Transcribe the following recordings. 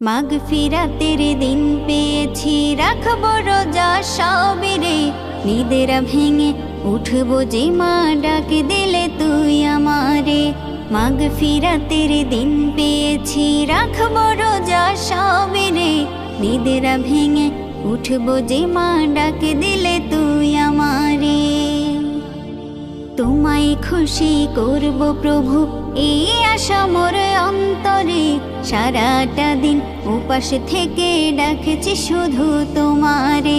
মাগফিরাতের দিন পেয়েছি, রাখবো রোজা সবিরে। নিদেরা ভেঙে উঠবো যে মা ডাক দিলে তুই আমারে। মাগফিরাতের দিন পেয়েছি, রাখবো রোজা সবিরে। নিদেরা ভেঙে উঠবো যে মা ডাক দিলে তুই আমারে। তোমায় খুশি করব প্রভু, এই আশা মোর অন্তরে। সারাটা দিন উপাস থেকে ডাকছি শুধু তোমারে।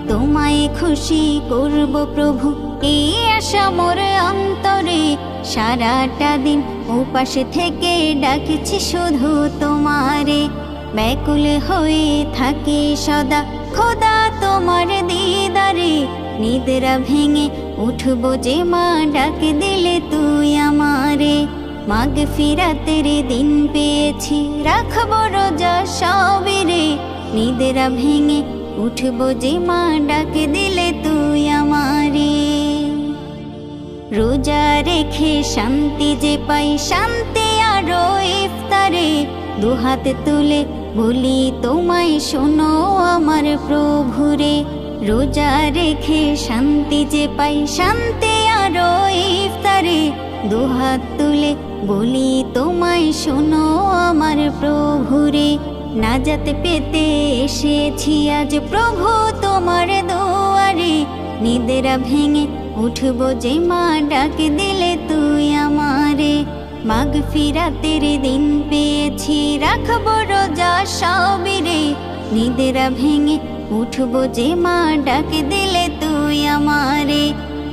তোমায় খুশি করব প্রভু, এই আশা মোর অন্তরে। সারাটা দিন উপাস থেকে ডাকছি শুধু তোমারে। ব্যাকুল হয়ে থাকি সদা খোদা তোমার দিদারে। নিদ্রা ভেঙে উঠবো যে মা ডাক দিলে তুই আমারে। মাগফিরাতের দিন পেয়েছি, রাখবো রোজা সবিরে। নিদ্রা ভেঙে উঠবো যে মা ডাক দিলে তুই আমারে। রোজা রেখে শান্তি যে পাই, শান্তি আরো ইফতারে। দুহাত তুলে বলি তোমায় শোনো আমার প্রভুরে। রোজা রেখে শান্তি যে পাই, শান্তি আরো ইফতারে। দুহাত তুলে বলি তোমায় শোনো আমার প্রভুরে। নাজাত পেতে এসেছি আজ প্রভু তোমার দুয়ারে। নিদেরা ভেঙে উঠবো যে মা ডাক দিলে তুই আমারে। মাগফিরাতের দিন পেয়েছি, রাখবো রোজা সবিরে। নিদেরা ভেঙে উঠবো যে মা ডাক দিলে তুই আমারে।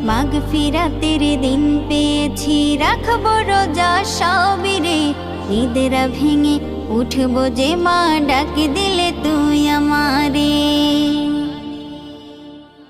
মাগফিরাতের দিন পেয়েছি, রাখবো রোজা সবিরে। নিদেরা ভেঙে উঠবো যে মা ডাক দিলে